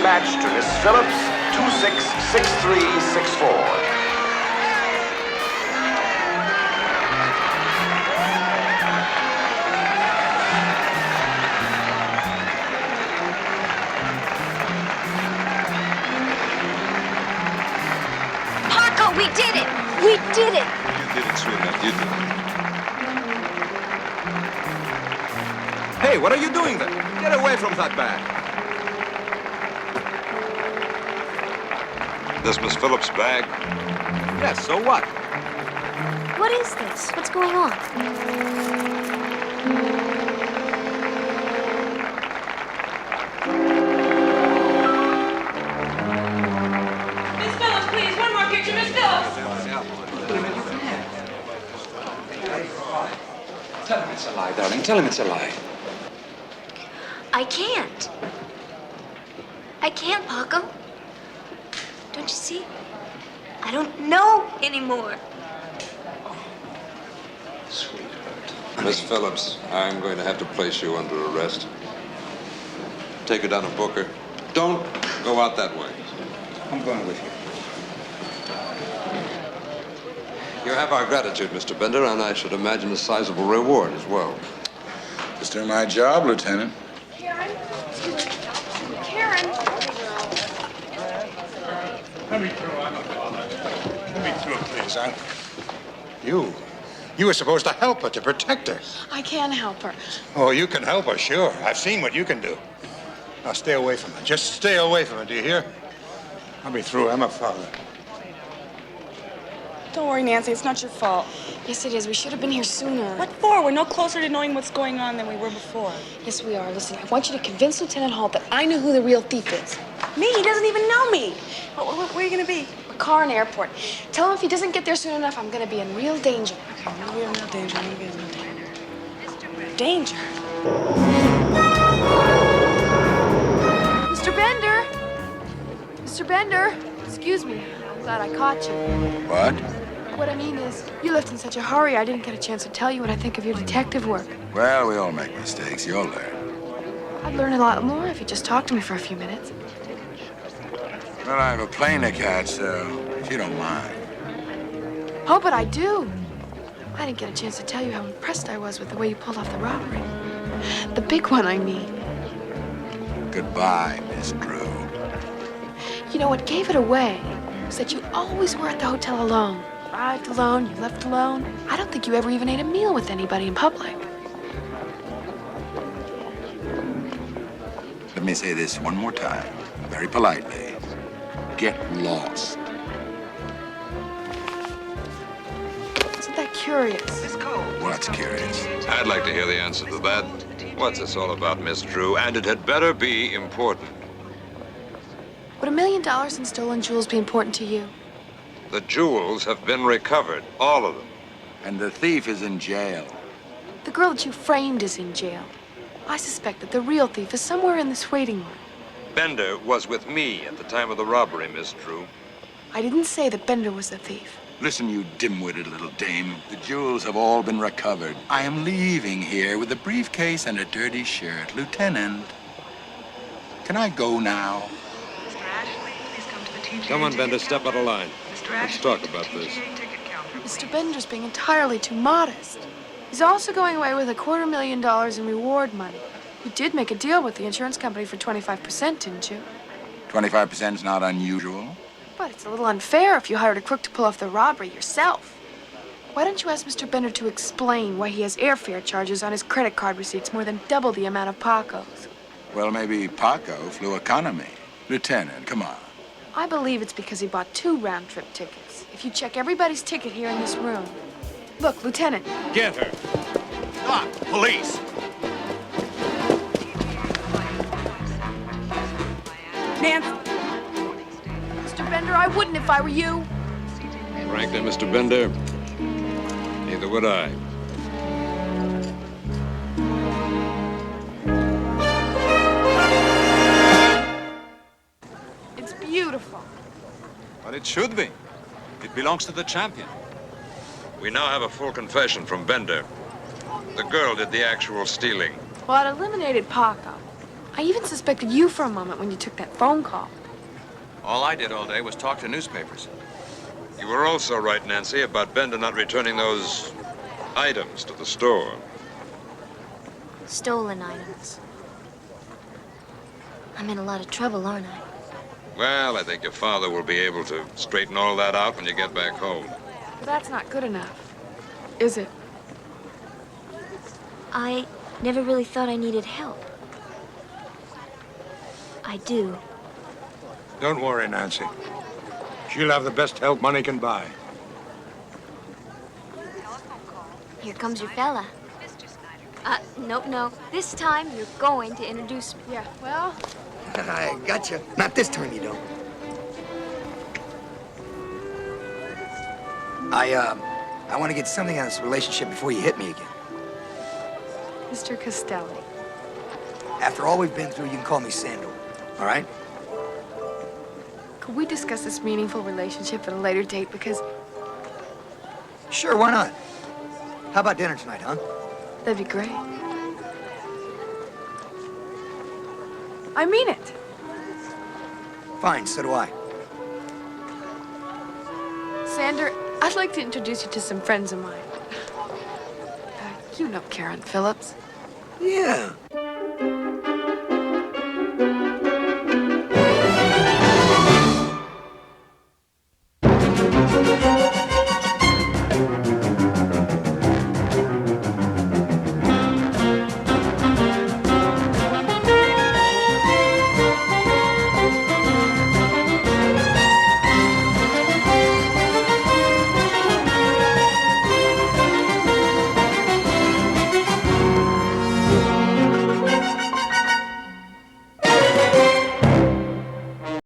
match to Miss Phillips, 266364. We did it! We did it! You did it, sweetheart. You did it. Hey, what are you doing there? Get away from that bag. This Miss Phillips' bag? Yes, so what? What is this? What's going on? Miss Phillips, please, one more picture, Miss Phillips. Tell him it's a lie, darling. Tell him it's a lie. I can't. I can't, Paco. Don't you see? I don't know anymore. Sweetheart. Miss Phillips, I'm going to have to place you under arrest. Take her down to Booker. Don't go out that way. I'm going with you. You have our gratitude, Mr. Bender, and I should imagine a sizable reward as well. Just doing my job, Lieutenant. Karen? Karen? Let me through, please. You were supposed to help her, to protect her. I can help her. Oh, you can help her, sure. I've seen what you can do. Now stay away from her. Just stay away from her, do you hear? I'll be through. I'm a father. Don't worry, Nancy. It's not your fault. Yes, it is. We should have been here sooner. What for? We're no closer to knowing what's going on than we were before. Yes, we are. Listen, I want you to convince Lieutenant Hall that I know who the real thief is. Me? He doesn't even know me. Where are you going to be? A car in airport. Tell him if he doesn't get there soon enough, I'm going to be in real danger. Okay, we'll be in real danger. We'll be in real danger. Danger? Mr. Bender! Mr. Bender! Excuse me. I'm glad I caught you. What? What I mean is, you left in such a hurry, I didn't get a chance to tell you what I think of your detective work. Well, we all make mistakes. You'll learn. I'd learn a lot more if you just talked to me for a few minutes. Well, I have a plane to catch, so if you don't mind. Oh, but I do. I didn't get a chance to tell you how impressed I was with the way you pulled off the robbery. The big one, I mean. Goodbye, Miss Drew. You know, what gave it away was that you always were at the hotel alone. You arrived alone, you left alone. I don't think you ever even ate a meal with anybody in public. Let me say this one more time, very politely. Get lost. Isn't that curious? What's curious? I'd like to hear the answer to that. What's this all about, Miss Drew? And it had better be important. Would $1 million in stolen jewels be important to you? The jewels have been recovered, all of them. And the thief is in jail. The girl that you framed is in jail. I suspect that the real thief is somewhere in this waiting room. Bender was with me at the time of the robbery, Miss Drew. I didn't say that Bender was the thief. Listen, you dim-witted little dame. The jewels have all been recovered. I am leaving here with a briefcase and a dirty shirt. Lieutenant, can I go now? Come on, Bender, step out of line. Let's talk about this. Mr. Bender's being entirely too modest. He's also going away with $250,000 in reward money. You did make a deal with the insurance company for 25%, didn't you? 25% is not unusual. But it's a little unfair if you hired a crook to pull off the robbery yourself. Why don't you ask Mr. Bender to explain why he has airfare charges on his credit card receipts more than double the amount of Paco's? Well, maybe Paco flew economy. Lieutenant, come on. I believe it's because he bought 2 round-trip tickets. If you check everybody's ticket here in this room. Look, Lieutenant. Get her. Stop. Police. Nancy. Mr. Bender, I wouldn't if I were you. Frankly, Mr. Bender, neither would I. It's beautiful. But it should be. It belongs to the champion. We now have a full confession from Bender. The girl did the actual stealing. Well, it eliminated Paco. I even suspected you for a moment when you took that phone call. All I did all day was talk to newspapers. You were also right, Nancy, about Bender not returning those items to the store. Stolen items. I'm in a lot of trouble, aren't I? Well, I think your father will be able to straighten all that out when you get back home. But that's not good enough, is it? I never really thought I needed help. I do. Don't worry, Nancy. She'll have the best help money can buy. Here comes your fella. No. This time you're going to introduce me. Yeah, well, I gotcha. Not this time, you don't. I want to get something out of this relationship before you hit me again. Mr. Costelli. After all we've been through, you can call me Sandal, all right? Could we discuss this meaningful relationship at a later date? Because Sure, why not? How about dinner tonight, huh? that'd be great. I mean it. Fine, so do I. Sander, I'd like to introduce you to some friends of mine. You know Karen Phillips. Yeah.